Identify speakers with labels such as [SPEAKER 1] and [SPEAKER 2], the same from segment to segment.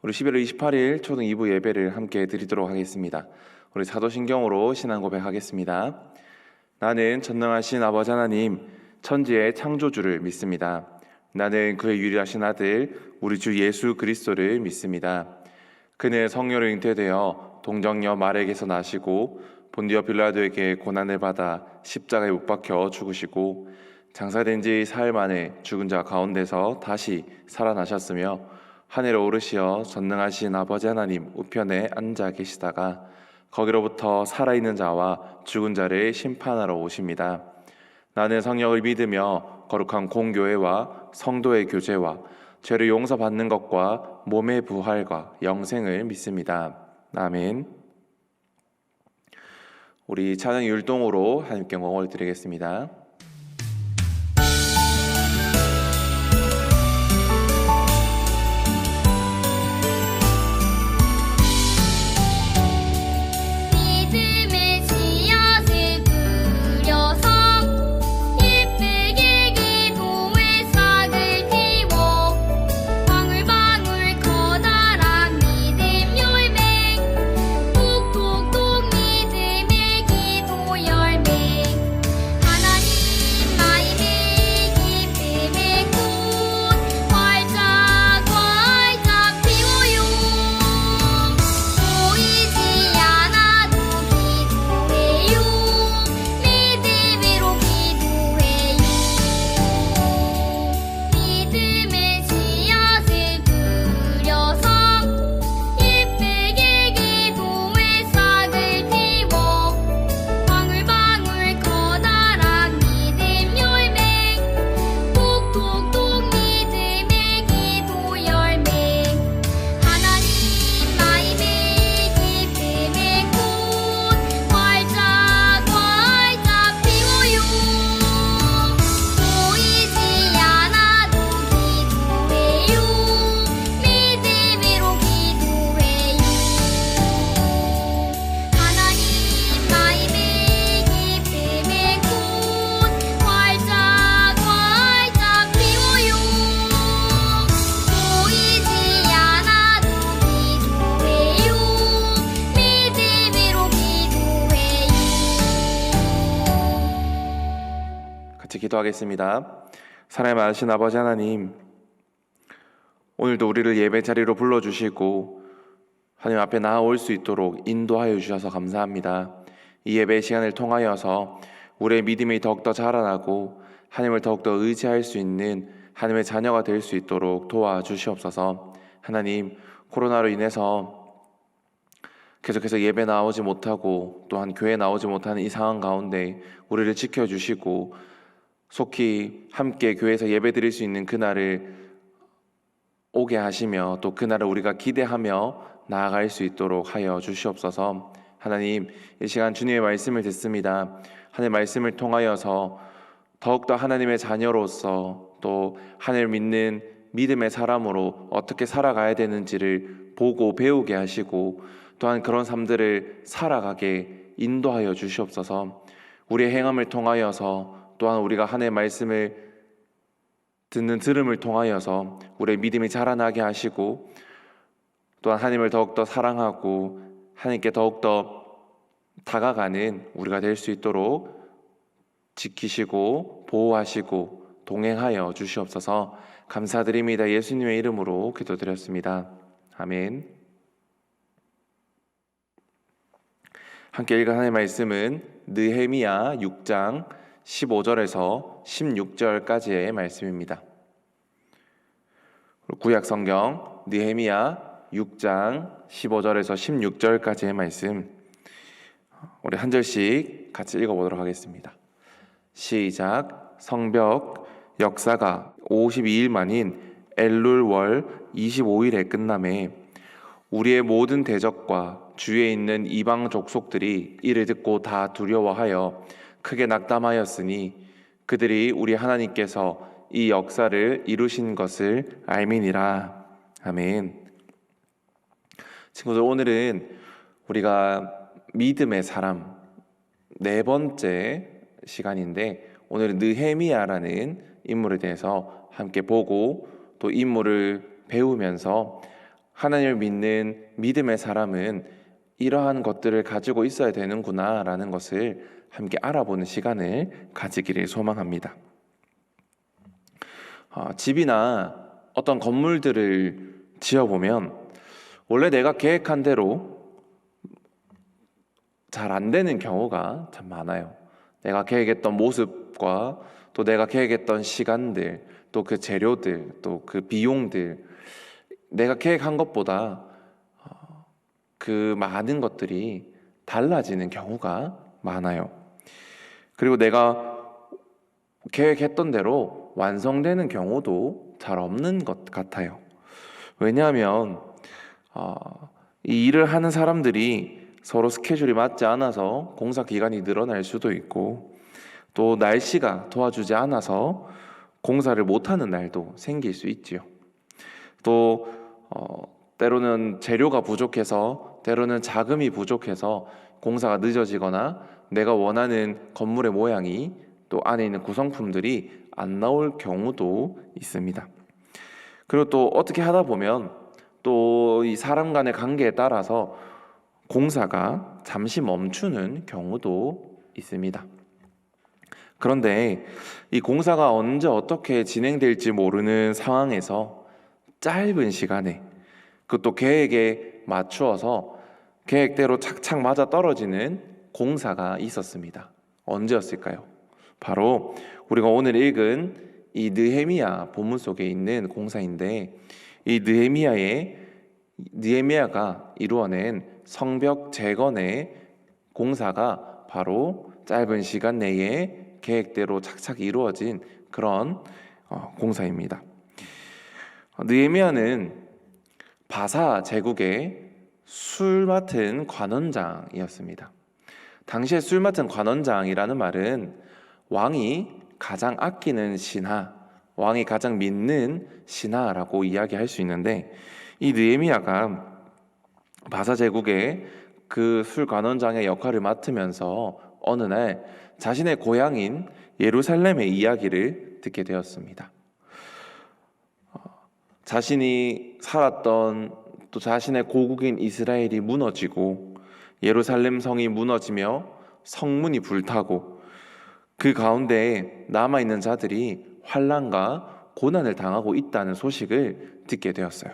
[SPEAKER 1] 우리 11월 28일 초등 2부 예배를 함께 드리도록 하겠습니다. 우리 사도신경으로 신앙 고백하겠습니다. 나는 전능하신 아버지 하나님, 천지의 창조주를 믿습니다. 나는 그의 유일하신 아들, 우리 주 예수 그리스도를 믿습니다. 그는 성령으로 잉태되어 동정녀 마리아에게서 나시고 본디오 빌라도에게 고난을 받아 십자가에 못 박혀 죽으시고 장사된 지 사흘 만에 죽은 자 가운데서 다시 살아나셨으며 하늘에 오르시어 전능하신 아버지 하나님 우편에 앉아 계시다가 거기로부터 살아있는 자와 죽은 자를 심판하러 오십니다. 나는 성령을 믿으며 거룩한 공교회와 성도의 교제와 죄를 용서받는 것과 몸의 부활과 영생을 믿습니다. 아멘. 우리 찬양 율동으로 하나님께 영광을 드리겠습니다. 기도하겠습니다. 사랑의 많으신 아버지 하나님, 오늘도 우리를 예배 자리로 불러주시고 하나님 앞에 나아올 수 있도록 인도하여 주셔서 감사합니다. 이 예배 시간을 통하여서 우리의 믿음이 더욱더 자라나고 하나님을 더욱더 의지할 수 있는 하나님의 자녀가 될 수 있도록 도와주시옵소서. 하나님, 코로나로 인해서 계속해서 예배 나오지 못하고 또한 교회 나오지 못하는 이 상황 가운데 우리를 지켜주시고 속히 함께 교회에서 예배드릴 수 있는 그날을 오게 하시며 또 그날을 우리가 기대하며 나아갈 수 있도록 하여 주시옵소서. 하나님, 이 시간 주님의 말씀을 듣습니다. 하나님의 말씀을 통하여서 더욱더 하나님의 자녀로서 또 하나님을 믿는 믿음의 사람으로 어떻게 살아가야 되는지를 보고 배우게 하시고 또한 그런 삶들을 살아가게 인도하여 주시옵소서. 우리의 행함을 통하여서 또한 우리가 하나님의 말씀을 듣는 들음을 통하여서 우리의 믿음이 자라나게 하시고 또한 하나님을 더욱더 사랑하고 하나님께 더욱더 다가가는 우리가 될 수 있도록 지키시고 보호하시고 동행하여 주시옵소서. 감사드립니다. 예수님의 이름으로 기도드렸습니다. 아멘. 함께 읽은 하나님의 말씀은 느헤미야 6장 15절에서 16절까지의 말씀입니다. 구약 성경 느헤미야 6장 15절에서 16절까지의 말씀, 우리 한 절씩 같이 읽어보도록 하겠습니다. 시작. 성벽 역사가 52일 만인 엘룰월 25일에 끝남에 우리의 모든 대적과 주위에 있는 이방 족속들이 이를 듣고 다 두려워하여 크게 낙담하였으니 그들이 우리 하나님께서 이 역사를 이루신 것을 알미니라. 아멘. 친구들, 오늘은 우리가 믿음의 사람 네 번째 시간인데 오늘은 느헤미야라는 인물에 대해서 함께 보고 또 인물을 배우면서 하나님을 믿는 믿음의 사람은 이러한 것들을 가지고 있어야 되는구나라는 것을 함께 알아보는 시간을 가지기를 소망합니다. 집이나 어떤 건물들을 지어보면 원래 내가 계획한 대로 잘 안 되는 경우가 참 많아요. 내가 계획했던 모습과 또 내가 계획했던 시간들, 또 그 재료들, 또 그 비용들, 내가 계획한 것보다 그 많은 것들이 달라지는 경우가 많아요. 그리고 내가 계획했던 대로 완성되는 경우도 잘 없는 것 같아요. 왜냐하면 이 일을 하는 사람들이 서로 스케줄이 맞지 않아서 공사 기간이 늘어날 수도 있고, 또 날씨가 도와주지 않아서 공사를 못하는 날도 생길 수 있지요. 또 때로는 재료가 부족해서, 때로는 자금이 부족해서 공사가 늦어지거나 내가 원하는 건물의 모양이, 또 안에 있는 구성품들이 안 나올 경우도 있습니다. 그리고 또 어떻게 하다 보면 또 이 사람 간의 관계에 따라서 공사가 잠시 멈추는 경우도 있습니다. 그런데 이 공사가 언제 어떻게 진행될지 모르는 상황에서 짧은 시간에, 그것도 계획에 맞추어서 계획대로 착착 맞아 떨어지는 공사가 있었습니다. 언제였을까요? 바로 우리가 오늘 읽은 이 느헤미야 본문 속에 있는 공사인데, 이 느헤미야가 이루어낸 성벽 재건의 공사가 바로 짧은 시간 내에 계획대로 착착 이루어진 그런 공사입니다. 느헤미야는 바사 제국의 술 맡은 관원장이었습니다. 당시에 술 맡은 관원장이라는 말은 왕이 가장 아끼는 신하, 왕이 가장 믿는 신하라고 이야기할 수 있는데, 이 느헤미야가 바사 제국의 그 술 관원장의 역할을 맡으면서 어느 날 자신의 고향인 예루살렘의 이야기를 듣게 되었습니다. 자신이 살았던 또 자신의 고국인 이스라엘이 무너지고 예루살렘 성이 무너지며 성문이 불타고 그 가운데 남아있는 자들이 환난과 고난을 당하고 있다는 소식을 듣게 되었어요.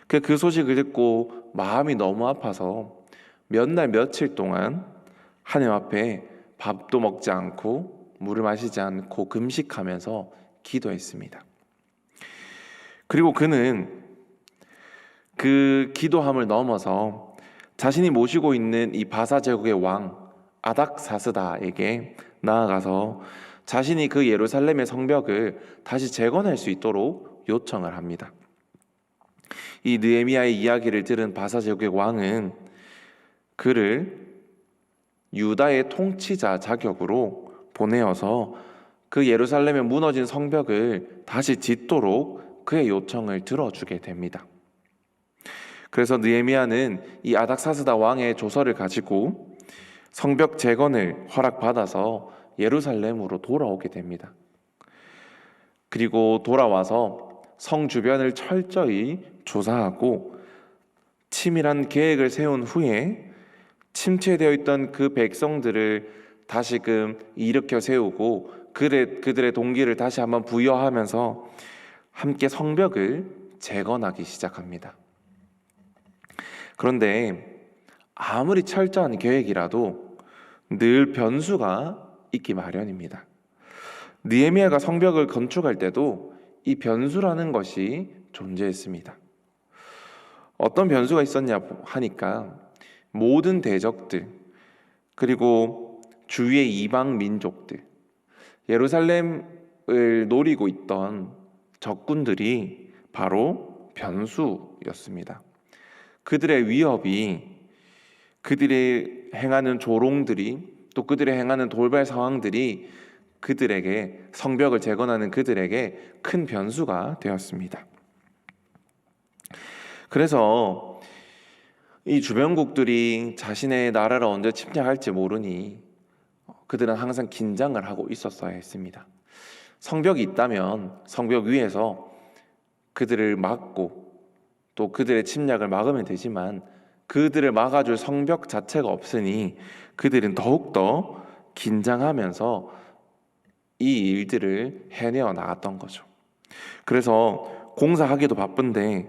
[SPEAKER 1] 그 소식을 듣고 마음이 너무 아파서 몇 날 며칠 동안 하나님 앞에 밥도 먹지 않고 물을 마시지 않고 금식하면서 기도했습니다. 그리고 그는 그 기도함을 넘어서 자신이 모시고 있는 이 바사 제국의 왕 아닥사스다에게 나아가서 자신이 그 예루살렘의 성벽을 다시 재건할 수 있도록 요청을 합니다. 이 느헤미야의 이야기를 들은 바사 제국의 왕은 그를 유다의 통치자 자격으로 보내어서 그 예루살렘에 무너진 성벽을 다시 짓도록 그의 요청을 들어주게 됩니다. 그래서 느헤미야는 이 아닥사스다 왕의 조서를 가지고 성벽 재건을 허락받아서 예루살렘으로 돌아오게 됩니다. 그리고 돌아와서 성 주변을 철저히 조사하고 치밀한 계획을 세운 후에 침체되어 있던 그 백성들을 다시금 일으켜 세우고 그들의 동기를 다시 한번 부여하면서 함께 성벽을 재건하기 시작합니다. 그런데 아무리 철저한 계획이라도 늘 변수가 있기 마련입니다. 느헤미야가 성벽을 건축할 때도 이 변수라는 것이 존재했습니다. 어떤 변수가 있었냐 하니까 모든 대적들, 그리고 주위의 이방 민족들, 예루살렘을 노리고 있던 적군들이 바로 변수였습니다. 그들의 위협이, 그들이 행하는 조롱들이, 또 그들이 행하는 돌발 상황들이 그들에게, 성벽을 재건하는 그들에게 큰 변수가 되었습니다. 그래서 이 주변국들이 자신의 나라를 언제 침략할지 모르니 그들은 항상 긴장을 하고 있었어야 했습니다. 성벽이 있다면 성벽 위에서 그들을 막고 또 그들의 침략을 막으면 되지만 그들을 막아줄 성벽 자체가 없으니 그들은 더욱더 긴장하면서 이 일들을 해내어 나갔던 거죠. 그래서 공사하기도 바쁜데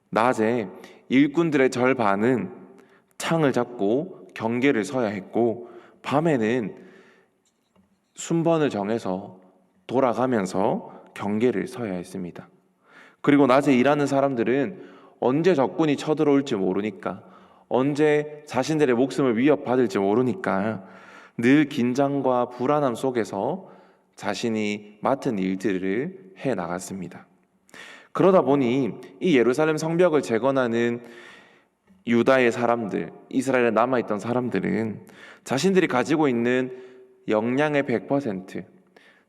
[SPEAKER 1] 낮에 일꾼들의 절반은 창을 잡고 경계를 서야 했고, 밤에는 순번을 정해서 돌아가면서 경계를 서야 했습니다. 그리고 낮에 일하는 사람들은 언제 적군이 쳐들어올지 모르니까, 언제 자신들의 목숨을 위협받을지 모르니까 늘 긴장과 불안함 속에서 자신이 맡은 일들을 해 나갔습니다. 그러다 보니 이 예루살렘 성벽을 재건하는 유다의 사람들, 이스라엘에 남아있던 사람들은 자신들이 가지고 있는 역량의 100%,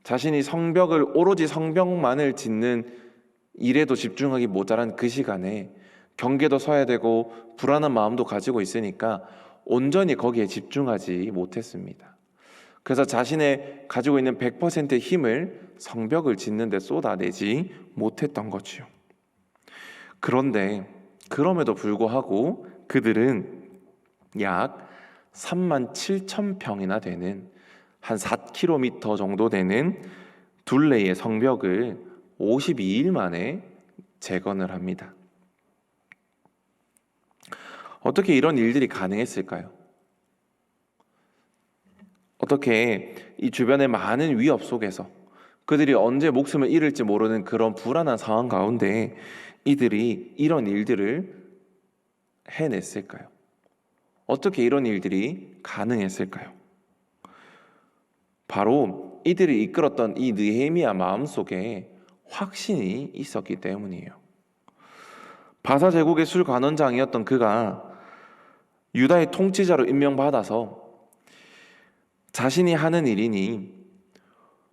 [SPEAKER 1] 자신이 성벽을 오로지 성벽만을 짓는 일에도 집중하기 모자란 그 시간에 경계도 서야 되고 불안한 마음도 가지고 있으니까 온전히 거기에 집중하지 못했습니다. 그래서 자신의 가지고 있는 100%의 힘을 성벽을 짓는 데 쏟아내지 못했던 거지요. 그런데 그럼에도 불구하고 그들은 약 3만 7천 평이나 되는 한 4km 정도 되는 둘레의 성벽을 52일 만에 재건을 합니다. 어떻게 이런 일들이 가능했을까요? 어떻게 이 주변의 많은 위협 속에서 그들이 언제 목숨을 잃을지 모르는 그런 불안한 상황 가운데 이들이 이런 일들을 해냈을까요? 어떻게 이런 일들이 가능했을까요? 바로 이들을 이끌었던 이 느헤미야 마음속에 확신이 있었기 때문이에요. 바사 제국의 술관원장이었던 그가 유다의 통치자로 임명받아서 자신이 하는 일이니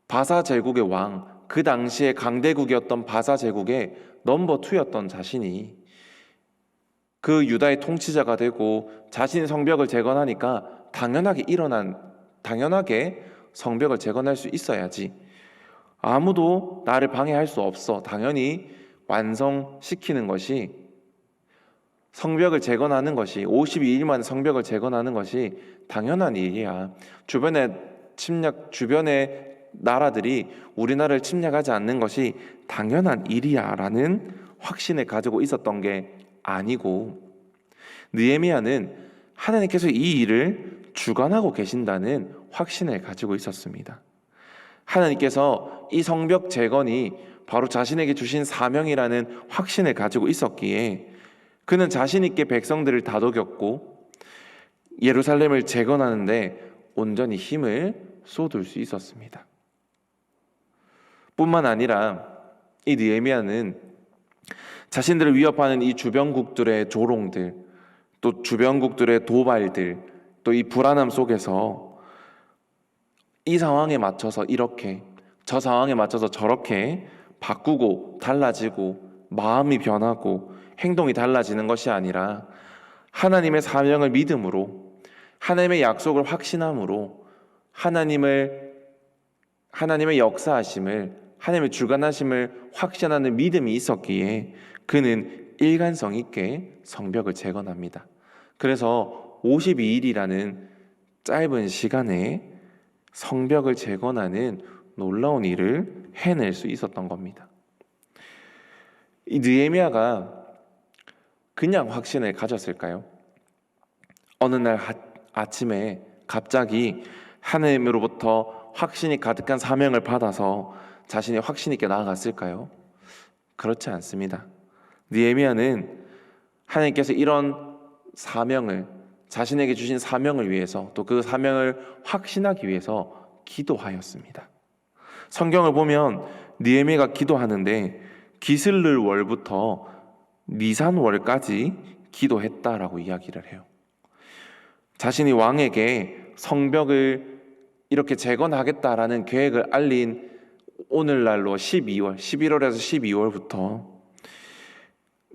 [SPEAKER 1] 바사 제국의 왕, 그 당시에 강대국이었던 바사 제국의 넘버 2였던 자신이 그 유다의 통치자가 되고 자신의 성벽을 재건하니까 당연하게 성벽을 재건할 수 있어야지. 아무도 나를 방해할 수 없어. 당연히 완성시키는 것이, 성벽을 재건하는 것이, 52일 만에 성벽을 재건하는 것이 당연한 일이야. 주변의 나라들이 우리나라를 침략하지 않는 것이 당연한 일이야 라는 확신을 가지고 있었던 게 아니고, 느헤미야는 하나님께서 이 일을 주관하고 계신다는 확신을 가지고 있었습니다. 하나님께서 이 성벽 재건이 바로 자신에게 주신 사명이라는 확신을 가지고 있었기에 그는 자신 있게 백성들을 다독였고 예루살렘을 재건하는데 온전히 힘을 쏟을 수 있었습니다. 뿐만 아니라 이 느헤미야는 자신들을 위협하는 이 주변국들의 조롱들, 또 주변국들의 도발들, 또 이 불안함 속에서 이 상황에 맞춰서 이렇게, 저 상황에 맞춰서 저렇게 바꾸고 달라지고 마음이 변하고 행동이 달라지는 것이 아니라 하나님의 사명을 믿음으로, 하나님의 약속을 확신함으로, 하나님의 역사하심을, 하나님의 주관하심을 확신하는 믿음이 있었기에 그는 일관성 있게 성벽을 재건합니다. 그래서 52일이라는 짧은 시간에 성벽을 재건하는 놀라운 일을 해낼 수 있었던 겁니다. 이 느헤미야가 그냥 확신을 가졌을까요? 어느 날 아침에 갑자기 하나님으로부터 확신이 가득한 사명을 받아서 자신이 확신 있게 나아갔을까요? 그렇지 않습니다. 느헤미야는 하나님께서 이런 사명을, 자신에게 주신 사명을 위해서, 또 그 사명을 확신하기 위해서 기도하였습니다. 성경을 보면 느헤미야가 기도하는데 기슬르 월부터 니산 월까지 기도했다라고 이야기를 해요. 자신이 왕에게 성벽을 이렇게 재건하겠다라는 계획을 알린 오늘날로 11월에서 12월부터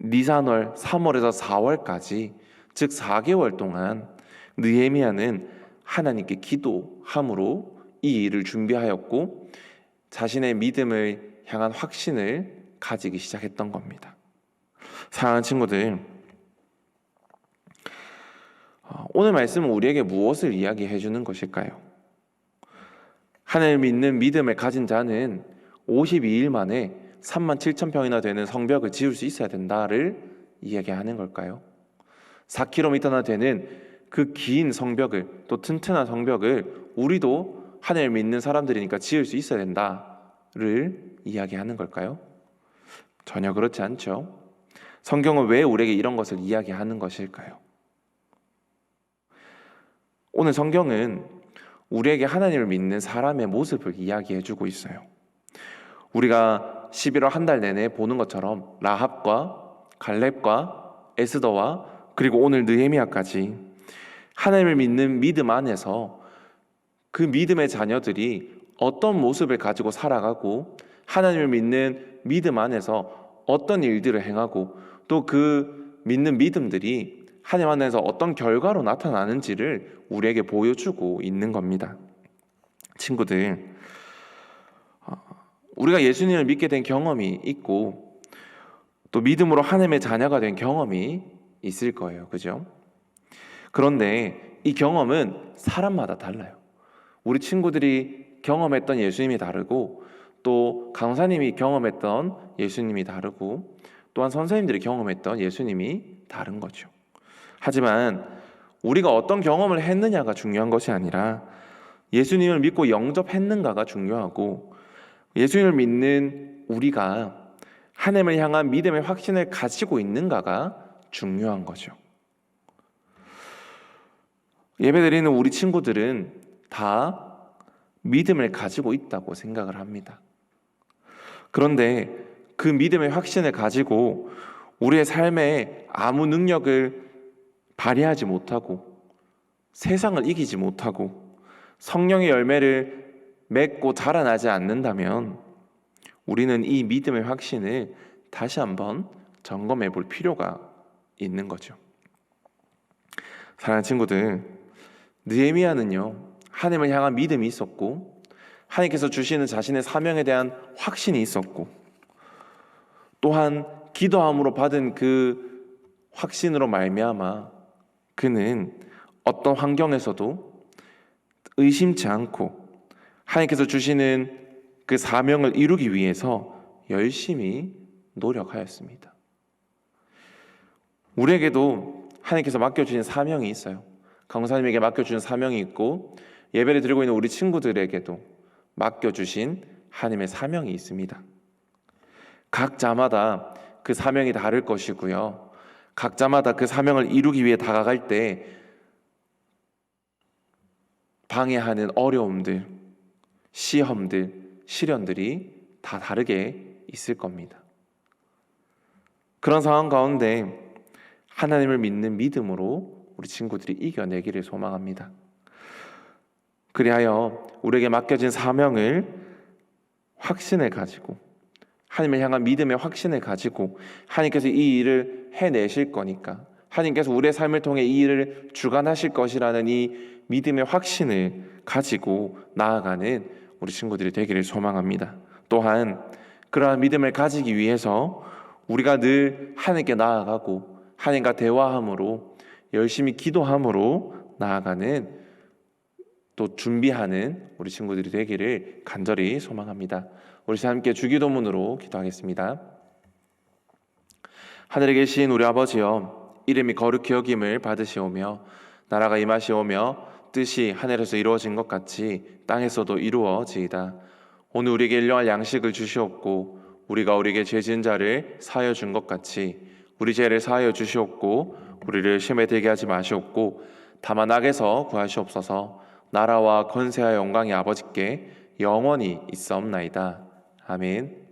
[SPEAKER 1] 니산월 3월에서 4월까지, 즉 4개월 동안 느헤미야는 하나님께 기도함으로 이 일을 준비하였고 자신의 믿음을 향한 확신을 가지기 시작했던 겁니다. 사랑하는 친구들, 오늘 말씀은 우리에게 무엇을 이야기해 주는 것일까요? 하나님을 믿는 믿음을 가진 자는 52일 만에 37,000평이나 되는 성벽을 지을 수 있어야 된다를 이야기하는 걸까요? 4km나 되는 그 긴 성벽을, 또 튼튼한 성벽을 우리도 하나님을 믿는 사람들이니까 지을 수 있어야 된다를 이야기하는 걸까요? 전혀 그렇지 않죠. 성경은 왜 우리에게 이런 것을 이야기하는 것일까요? 오늘 성경은 우리에게 하나님을 믿는 사람의 모습을 이야기해주고 있어요. 우리가 11월 한 달 내내 보는 것처럼 라합과 갈렙과 에스더와 그리고 오늘 느헤미야까지 하나님을 믿는 믿음 안에서 그 믿음의 자녀들이 어떤 모습을 가지고 살아가고 하나님을 믿는 믿음 안에서 어떤 일들을 행하고 또 그 믿는 믿음들이 하나님 안에서 어떤 결과로 나타나는지를 우리에게 보여주고 있는 겁니다. 친구들, 우리가 예수님을 믿게 된 경험이 있고 또 믿음으로 하나님의 자녀가 된 경험이 있을 거예요. 그죠? 그런데 이 경험은 사람마다 달라요. 우리 친구들이 경험했던 예수님이 다르고 또 강사님이 경험했던 예수님이 다르고 또한 선생님들이 경험했던 예수님이 다른 거죠. 하지만 우리가 어떤 경험을 했느냐가 중요한 것이 아니라 예수님을 믿고 영접했는가가 중요하고 예수님을 믿는 우리가 하나님을 향한 믿음의 확신을 가지고 있는가가 중요한 거죠. 예배드리는 우리 친구들은 다 믿음을 가지고 있다고 생각을 합니다. 그런데 그 믿음의 확신을 가지고 우리의 삶에 아무 능력을 발휘하지 못하고 세상을 이기지 못하고 성령의 열매를 맺고 자라나지 않는다면 우리는 이 믿음의 확신을 다시 한번 점검해 볼 필요가 있는 거죠. 사랑하는 친구들, 느헤미야는요 하나님을 향한 믿음이 있었고 하나님께서 주시는 자신의 사명에 대한 확신이 있었고 또한 기도함으로 받은 그 확신으로 말미암아 그는 어떤 환경에서도 의심치 않고 하나님께서 주시는 그 사명을 이루기 위해서 열심히 노력하였습니다. 우리에게도 하나님께서 맡겨주신 사명이 있어요. 강사님에게 맡겨주신 사명이 있고 예배를 드리고 있는 우리 친구들에게도 맡겨주신 하나님의 사명이 있습니다. 각자마다 그 사명이 다를 것이고요. 각자마다 그 사명을 이루기 위해 다가갈 때 방해하는 어려움들, 시험들, 시련들이 다 다르게 있을 겁니다. 그런 상황 가운데 하나님을 믿는 믿음으로 우리 친구들이 이겨내기를 소망합니다. 그리하여 우리에게 맡겨진 사명을 확신을 가지고 하나님을 향한 믿음의 확신을 가지고 하나님께서 이 일을 해내실 거니까 하나님께서 우리의 삶을 통해 이 일을 주관하실 것이라는 이 믿음의 확신을 가지고 나아가는 우리 친구들이 되기를 소망합니다. 또한 그러한 믿음을 가지기 위해서 우리가 늘 하나님께 나아가고 하나님과 대화함으로 열심히 기도함으로 나아가는 또 준비하는 우리 친구들이 되기를 간절히 소망합니다. 우리 함께 주기도문으로 기도하겠습니다. 하늘에 계신 우리 아버지여, 이름이 거룩히 여김을 받으시오며 나라가 임하시오며 뜻이 하늘에서 이루어진 것 같이 땅에서도 이루어지이다. 오늘 우리에게 일용할 양식을 주시옵고 우리가 우리에게 죄 지은 자를 사하여 준 것 같이 우리 죄를 사하여 주시옵고 우리를 시험에 들게 하지 마시옵고 다만 악에서 구하시옵소서. 나라와 권세와 영광이 아버지께 영원히 있사옵나이다. 아멘.